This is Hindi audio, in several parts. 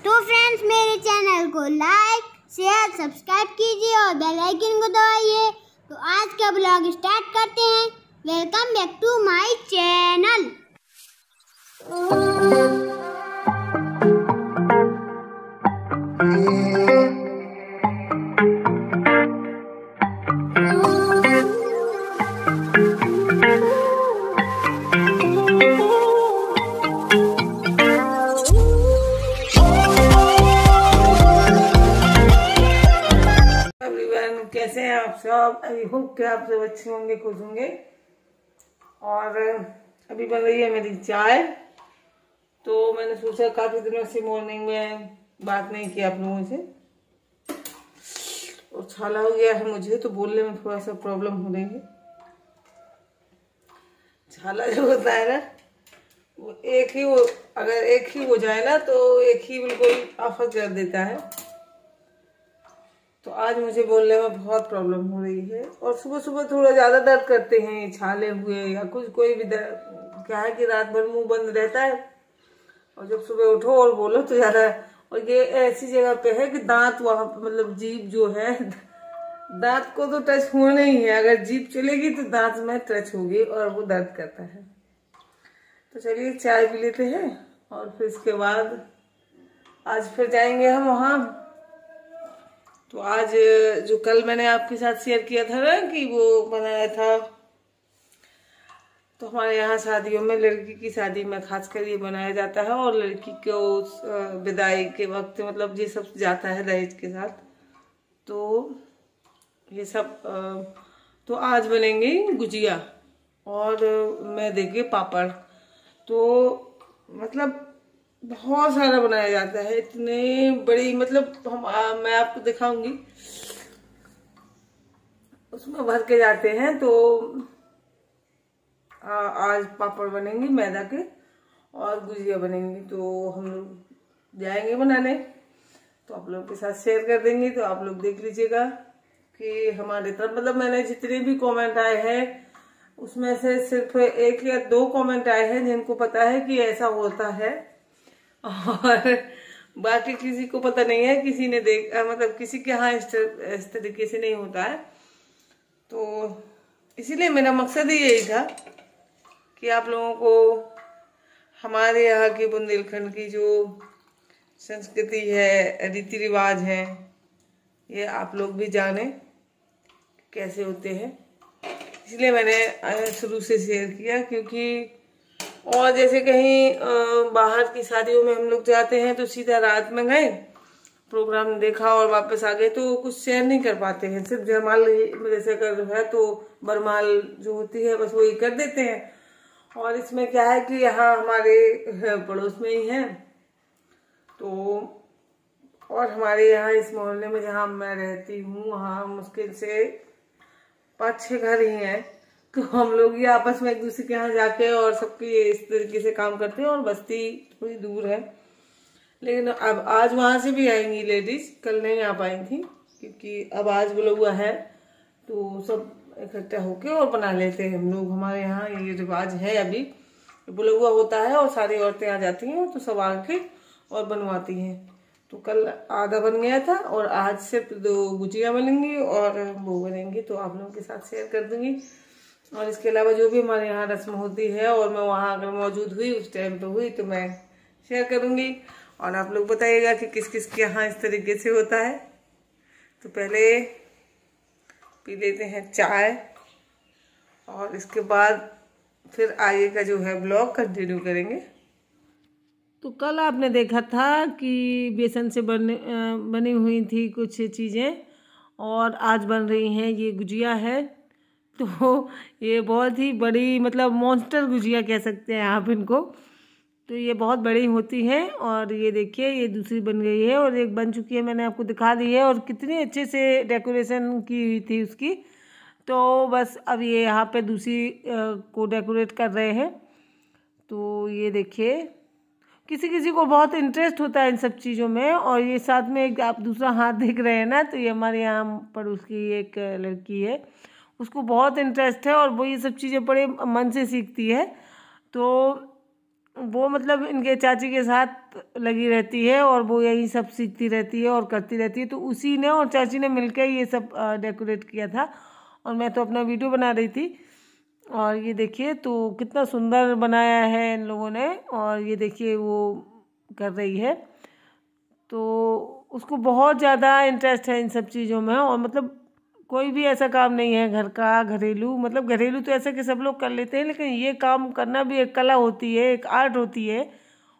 तो फ्रेंड्स मेरे चैनल को लाइक शेयर सब्सक्राइब कीजिए और बेल आइकन को दबाइए। तो आज का ब्लॉग स्टार्ट करते हैं। Welcome back to my channel. कैसे हैं आप सब? आई होप कि आप सब अच्छे होंगे, खुश होंगे। और अभी बन रही है मेरी चाय। तो मैंने सोचा काफी दिनों से मॉर्निंग में बात नहीं की आप लोगों से, और छाला हो गया है मुझे, तो बोलने में थोड़ा सा प्रॉब्लम हो रही है। छाला जो होता है ना, वो अगर एक ही हो जाए ना तो एक ही बिल्कुल आफत कर देता है। तो आज मुझे बोलने में बहुत प्रॉब्लम हो रही है, और सुबह सुबह थोड़ा ज्यादा दर्द करते हैं छाले हुए या कोई भी दर्द। क्या है कि रात भर मुंह बंद रहता है, और जब सुबह उठो और बोलो तो ज्यादा। और ये ऐसी जगह पे है कि दांत वहां मतलब जीभ जो है, दांत को तो टच होना ही है। अगर जीभ चलेगी तो दांत में टच होगी और वो दर्द करता है। तो चलिए चाय पी लेते हैं, और फिर इसके बाद आज फिर जाएंगे हम वहां। तो आज जो कल मैंने आपके साथ शेयर किया था ना कि वो बनाया था, तो हमारे यहाँ शादियों में लड़की की शादी में खासकर ये बनाया जाता है, और लड़की को विदाई के वक्त मतलब ये सब जाता है दहेज के साथ। तो ये सब तो आज बनेंगे गुजिया और मैदे के पापड़। तो मतलब बहुत सारा बनाया जाता है, इतने बड़ी मतलब मैं आपको दिखाऊंगी, उसमें भर के जाते हैं। तो आज पापड़ बनेंगे मैदा के और गुजिया बनेंगी, तो हम लोग जाएंगे बनाने। तो आप लोग के साथ शेयर कर देंगे, तो आप लोग देख लीजिएगा कि हमारे तरफ मतलब मैंने जितने भी कमेंट आए हैं उसमें से सिर्फ 1 या 2 कमेंट आए हैं जिनको पता है कि ऐसा होता है, और बाकी किसी को पता नहीं है। किसी ने मतलब किसी के यहाँ इस तरीके से नहीं होता है। तो इसीलिए मेरा मकसद ही यही था कि आप लोगों को हमारे यहाँ की बुंदेलखंड की जो संस्कृति है, रीति रिवाज है, ये आप लोग भी जाने कैसे होते हैं। इसलिए मैंने शुरू से शेयर किया, क्योंकि और जैसे कहीं बाहर की शादियों में हम लोग जाते हैं तो सीधा रात में गए, प्रोग्राम देखा और वापस आ गए, तो कुछ शेयर नहीं कर पाते हैं। सिर्फ जयमाल जैसे कर है तो बरमाल जो होती है बस वही कर देते हैं। और इसमें क्या है कि यहाँ हमारे पड़ोस में ही है, तो और हमारे यहाँ इस मोहल्ले में जहाँ मैं रहती हूँ वहाँ मुश्किल से 5-6 घर ही हैं। तो हम लोग ये आपस में एक दूसरे के यहाँ जाके और सबके इस तरीके से काम करते हैं, और बस्ती थोड़ी दूर है। लेकिन अब आज वहां से भी आएंगी लेडीज, कल नहीं आ पाई थी क्योंकि अब आज बुलौआ है, तो सब इकट्ठा होके और बना लेते हैं हम लोग। हमारे यहाँ ये रिवाज है, अभी बुलौआ होता है और सारी औरतें आ जाती हैं, तो सब आके और बनवाती हैं। तो कल आधा बन गया था, और आज सिर्फ 2 गुजिया बनेंगी और वो बनेंगी, तो आप लोगों के साथ शेयर कर दूंगी। और इसके अलावा जो भी हमारे यहाँ रस्म होती है, और मैं वहाँ अगर मौजूद हुई उस टाइम पे हुई तो मैं शेयर करूंगी, और आप लोग बताइएगा कि किस किस के यहाँ इस तरीके से होता है। तो पहले पी लेते हैं चाय, और इसके बाद फिर आगे का जो है ब्लॉग कंटिन्यू करेंगे। तो कल आपने देखा था कि बेसन से बनी हुई थी कुछ चीज़ें, और आज बन रही हैं ये गुजिया है। तो ये बहुत ही बड़ी मतलब मॉन्स्टर गुजिया कह सकते हैं आप इनको। तो ये बहुत बड़ी होती है, और ये देखिए ये दूसरी बन गई है और एक बन चुकी है, मैंने आपको दिखा दी है। और कितनी अच्छे से डेकोरेशन की हुई थी उसकी। तो बस अब ये यहाँ पे दूसरी को डेकोरेट कर रहे हैं। तो ये देखिए किसी किसी को बहुत इंटरेस्ट होता है इन सब चीज़ों में। और ये साथ में एक आप दूसरा हाथ देख रहे हैं ना, तो ये हमारे यहाँ पड़ोस की एक लड़की है, उसको बहुत इंटरेस्ट है और वो ये सब चीज़ें बड़े मन से सीखती है। तो वो मतलब इनके चाची के साथ लगी रहती है और वो यही सब सीखती रहती है और करती रहती है। तो उसी ने और चाची ने मिलकर ये सब डेकोरेट किया था और मैं तो अपना वीडियो बना रही थी। और ये देखिए तो कितना सुंदर बनाया है इन लोगों ने। और ये देखिए वो कर रही है, तो उसको बहुत ज़्यादा इंटरेस्ट है इन सब चीज़ों में। और मतलब कोई भी ऐसा काम नहीं है घर का, घरेलू, मतलब घरेलू तो ऐसा कि सब लोग कर लेते हैं, लेकिन ये काम करना भी एक कला होती है, एक आर्ट होती है।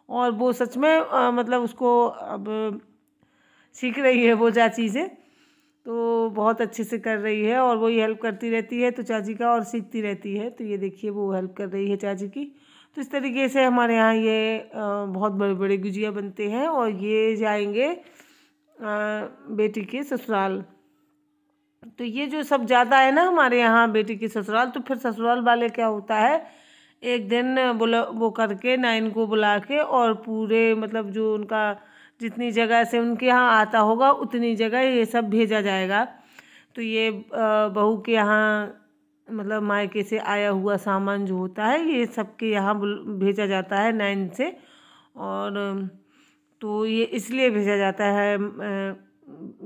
और वो सच में मतलब उसको अब सीख रही है वो चाची से, तो बहुत अच्छे से कर रही है और वही हेल्प करती रहती है तो चाची का, और सीखती रहती है। तो ये देखिए वो हेल्प कर रही है चाची की। तो इस तरीके से हमारे यहाँ ये बहुत बड़े बड़े गुजिया बनते हैं और ये जाएंगे बेटी के ससुराल। तो ये जो सब ज़्यादा है ना हमारे यहाँ बेटी की ससुराल, तो फिर ससुराल वाले क्या होता है, एक दिन वो करके नाइन को बुला के और पूरे मतलब जो उनका जितनी जगह से उनके यहाँ आता होगा उतनी जगह ये सब भेजा जाएगा। तो ये बहू के यहाँ मतलब मायके से आया हुआ सामान जो होता है ये सबके यहाँ भेजा जाता है नाइन से। और तो ये इसलिए भेजा जाता है,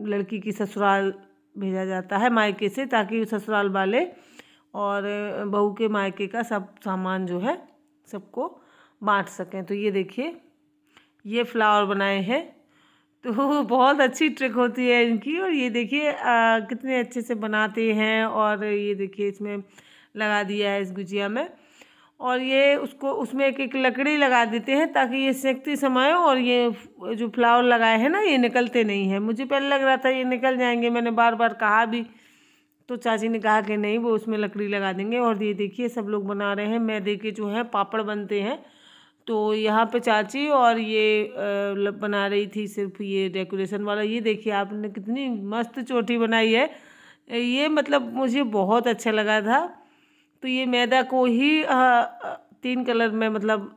लड़की की ससुराल भेजा जाता है मायके से, ताकि ससुराल वाले और बहू के मायके का सब सामान जो है सबको बांट सकें। तो ये देखिए ये फ्लावर बनाए हैं, तो बहुत अच्छी ट्रिक होती है इनकी। और ये देखिए कितने अच्छे से बनाते हैं। और ये देखिए इसमें लगा दिया है इस गुजिया में, और ये उसको उसमें एक एक लकड़ी लगा देते हैं ताकि ये सेकते समय, और ये जो फ्लावर लगाए हैं ना ये निकलते नहीं हैं। मुझे पहले लग रहा था ये निकल जाएंगे, मैंने बार बार कहा भी, तो चाची ने कहा कि नहीं वो उसमें लकड़ी लगा देंगे। और ये देखिए सब लोग बना रहे हैं, मैदे के जो है पापड़ बनते हैं। तो यहाँ पे चाची और ये बना रही थी सिर्फ ये डेकोरेशन वाला। ये देखिए आपने कितनी मस्त चोटी बनाई है, ये मतलब मुझे बहुत अच्छा लगा था। तो ये मैदा को ही 3 कलर में मतलब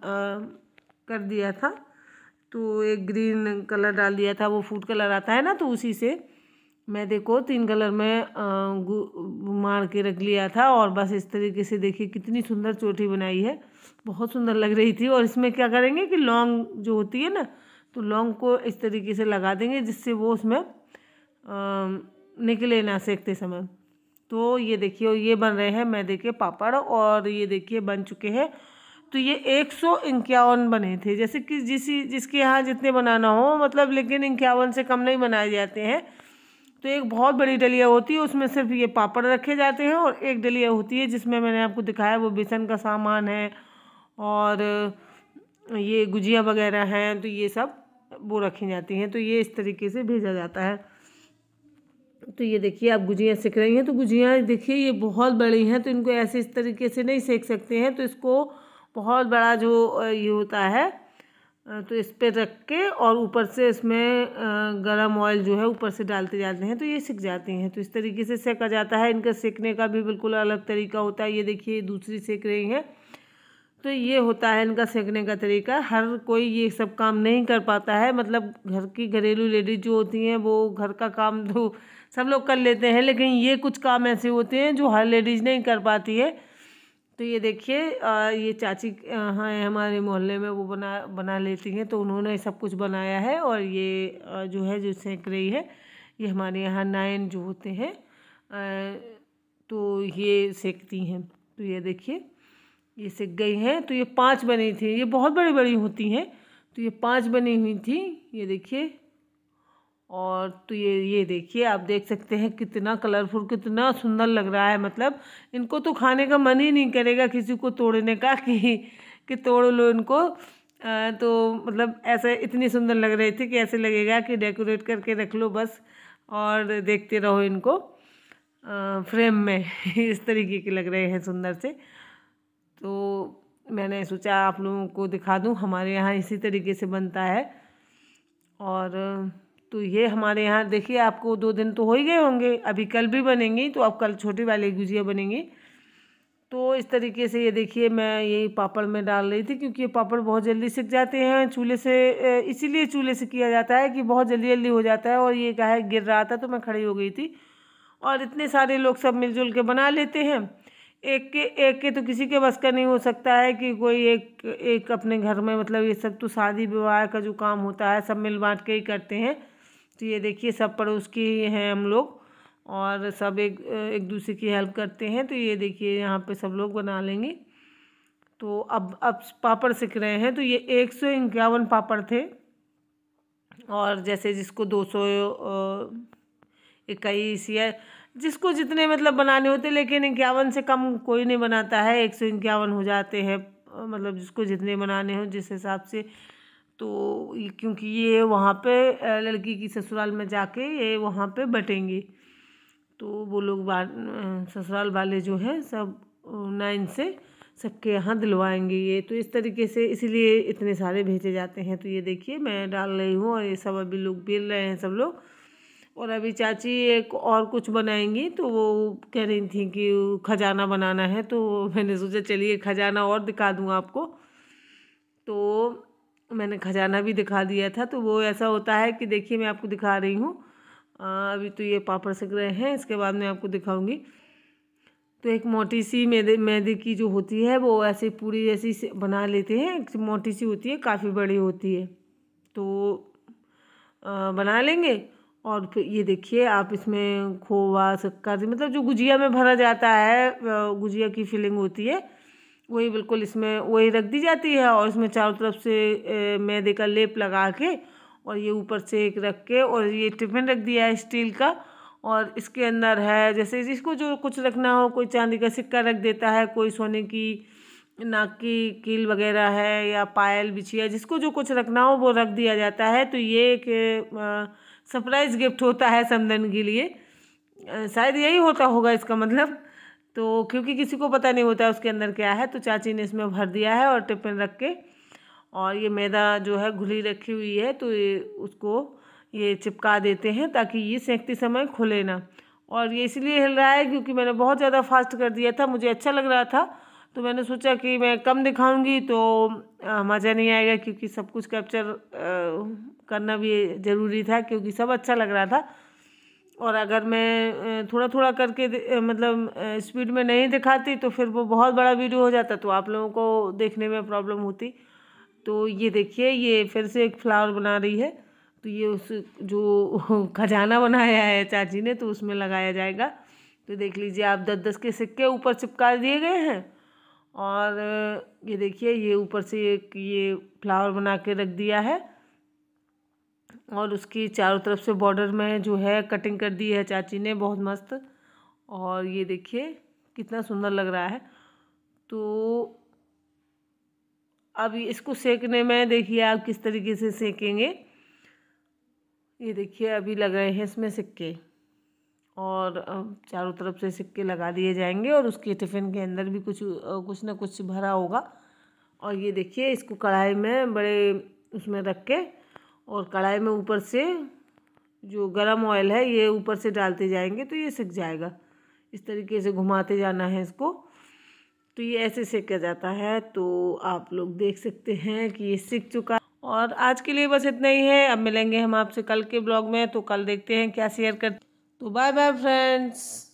कर दिया था। तो एक ग्रीन कलर डाल दिया था, वो फूड कलर आता है ना, तो उसी से मैदे को 3 कलर में मार के रख लिया था। और बस इस तरीके से देखिए कितनी सुंदर चोटी बनाई है, बहुत सुंदर लग रही थी। और इसमें क्या करेंगे कि लौंग जो होती है ना, तो लौंग को इस तरीके से लगा देंगे जिससे वो उसमें निकले ना सेकते समय। तो ये देखिए ये बन रहे हैं मैदे के पापड़, और ये देखिए बन चुके हैं। तो ये 151 बने थे, जैसे कि जिसके यहाँ जितने बनाना हो मतलब, लेकिन 51 से कम नहीं बनाए जाते हैं। तो एक बहुत बड़ी डलिया होती है, उसमें सिर्फ ये पापड़ रखे जाते हैं, और एक डलिया होती है जिसमें मैंने आपको दिखाया वो बेसन का सामान है और ये गुजिया वगैरह हैं, तो ये सब वो रखी जाती हैं। तो ये इस तरीके से भेजा जाता है। तो ये देखिए आप गुजियाँ सेक रही हैं, तो गुजियाँ देखिए ये बहुत बड़ी हैं, तो इनको ऐसे इस तरीके से नहीं सेक सकते हैं। तो इसको बहुत बड़ा जो ये होता है, तो इस पर रख के और ऊपर से इसमें गरम ऑयल जो है ऊपर से डालते जाते हैं, तो ये सिक जाती हैं। तो इस तरीके से सेका जाता है। इनका सेकने का भी बिल्कुल अलग तरीका होता है। ये देखिए दूसरी सेक रही हैं, तो ये होता है इनका सेकने का तरीका। हर कोई ये सब काम नहीं कर पाता है, मतलब घर की घरेलू लेडीज जो होती हैं वो घर का काम तो सब लोग कर लेते हैं, लेकिन ये कुछ काम ऐसे होते हैं जो हर लेडीज नहीं कर पाती है। तो ये देखिए ये चाची हाँ हमारे मोहल्ले में वो बना लेती हैं, तो उन्होंने सब कुछ बनाया है। और ये जो है जो सेक रही है ये हमारे यहाँ नाइन जो होते हैं तो ये सेकती हैं। तो ये देखिए ये सिक गई हैं। तो ये 5 बनी थी, ये बहुत बड़ी बड़ी होती हैं, तो ये 5 बनी हुई थी, ये देखिए। और तो ये देखिए आप देख सकते हैं कितना कलरफुल, कितना सुंदर लग रहा है। मतलब इनको तो खाने का मन ही नहीं करेगा किसी को तोड़ने का कि तोड़ लो इनको। तो मतलब ऐसे इतनी सुंदर लग रही थी कि ऐसे लगेगा कि डेकोरेट करके रख लो बस और देखते रहो इनको फ्रेम में इस तरीके के लग रहे हैं सुंदर से। तो मैंने सोचा आप लोगों को दिखा दूं, हमारे यहाँ इसी तरीके से बनता है। और तो ये हमारे यहाँ देखिए आपको 2 दिन तो हो ही गए होंगे, अभी कल भी बनेंगी, तो अब कल छोटी वाली गुजिया बनेंगी। तो इस तरीके से ये देखिए मैं यही पापड़ में डाल रही थी, क्योंकि ये पापड़ बहुत जल्दी सिक जाते हैं चूल्हे से, इसीलिए चूल्हे से किया जाता है कि बहुत जल्दी जल्दी हो जाता है। और ये क्या है गिर रहा था तो मैं खड़ी हो गई थी, और इतने सारे लोग सब मिलजुल के बना लेते हैं। एक के तो किसी के बस का नहीं हो सकता है कि कोई एक अपने घर में, मतलब ये सब तो शादी विवाह का जो काम होता है सब मिल बांट के ही करते हैं। तो ये देखिए सब पड़ोस के ही हैं हम लोग और सब एक दूसरे की हेल्प करते हैं। तो ये देखिए यहाँ पे सब लोग बना लेंगे। तो अब पापड़ सिक रहे हैं। तो ये 151 पापड़ थे और जैसे जिसको 221 या जिसको जितने मतलब बनाने होते, लेकिन 51 से कम कोई नहीं बनाता है, 151 हो जाते हैं, मतलब जिसको जितने बनाने हो जिस हिसाब से। तो क्योंकि ये वहाँ पे लड़की की ससुराल में जाके ये वहाँ पे बटेंगे, तो वो लोग ससुराल वाले जो हैं सब 9 से सबके यहाँ दिलवाएंगे ये। तो इस तरीके से इसीलिए इतने सारे भेजे जाते हैं। तो ये देखिए मैं डाल रही हूँ और ये सब अभी लोग बेल रहे हैं सब लोग। और अभी चाची एक और कुछ बनाएंगी, तो वो कह रही थी कि खजाना बनाना है, तो मैंने सोचा चलिए खजाना और दिखा दूँ आपको। तो मैंने खजाना भी दिखा दिया था। तो वो ऐसा होता है कि देखिए मैं आपको दिखा रही हूँ। अभी तो ये पापड़ सिक रहे हैं, इसके बाद मैं आपको दिखाऊंगी। तो एक मोटी सी मैदे की जो होती है वो ऐसे पूरी जैसी बना लेते हैं, एक मोटी सी होती है, काफ़ी बड़ी होती है, तो बना लेंगे। और फिर ये देखिए आप इसमें खोवा शक्कर मतलब जो गुजिया में भरा जाता है, गुजिया की फिलिंग होती है, वही बिल्कुल इसमें वही रख दी जाती है। और इसमें चारों तरफ से मैदे का लेप लगा के और ये ऊपर से एक रख के, और ये टिफिन रख दिया है स्टील का। और इसके अंदर है जैसे जिसको जो कुछ रखना हो, कोई चांदी का सिक्का रख देता है, कोई सोने की नाक की कील वगैरह है या पायल बिछिया, जिसको जो कुछ रखना हो वो रख दिया जाता है। तो ये एक सरप्राइज़ गिफ्ट होता है समधन के लिए, शायद यही होता होगा इसका मतलब। तो क्योंकि किसी को पता नहीं होता उसके अंदर क्या है, तो चाची ने इसमें भर दिया है और टिफिन रख के। और ये मैदा जो है घुली रखी हुई है, तो ये उसको ये चिपका देते हैं ताकि ये सेकते समय खुले ना। और ये इसलिए हिल रहा है क्योंकि मैंने बहुत ज़्यादा फास्ट कर दिया था, मुझे अच्छा लग रहा था, तो मैंने सोचा कि मैं कम दिखाऊंगी तो मज़ा नहीं आएगा, क्योंकि सब कुछ कैप्चर करना भी ज़रूरी था, क्योंकि सब अच्छा लग रहा था। और अगर मैं थोड़ा थोड़ा करके मतलब स्पीड में नहीं दिखाती तो फिर वो बहुत बड़ा वीडियो हो जाता, तो आप लोगों को देखने में प्रॉब्लम होती। तो ये देखिए ये फिर से एक फ्लावर बना रही है। तो ये उस जो खजाना बनाया है चाची ने, तो उसमें लगाया जाएगा। तो देख लीजिए आप 10-10 के सिक्के ऊपर चिपका दिए गए हैं। और ये देखिए ये ऊपर से एक ये फ्लावर बना के रख दिया है, और उसकी चारों तरफ से बॉर्डर में जो है कटिंग कर दी है चाची ने, बहुत मस्त। और ये देखिए कितना सुंदर लग रहा है। तो अब इसको सेकने में देखिए आप किस तरीके से सेकेंगे। ये देखिए अभी लग रहे हैं इसमें सिक्के, और चारों तरफ से सिक्के लगा दिए जाएंगे, और उसके टिफ़िन के अंदर भी कुछ ना कुछ भरा होगा। और ये देखिए इसको कढ़ाई में बड़े उसमें रख के, और कढ़ाई में ऊपर से जो गरम ऑयल है ये ऊपर से डालते जाएंगे, तो ये सिक जाएगा। इस तरीके से घुमाते जाना है इसको, तो ये ऐसे सेका जाता है। तो आप लोग देख सकते हैं कि ये सिक चुका। और आज के लिए बस इतना ही है, अब मिलेंगे हम आपसे कल के ब्लॉग में, तो कल देखते हैं क्या शेयर करते। तो बाय बाय फ्रेंड्स।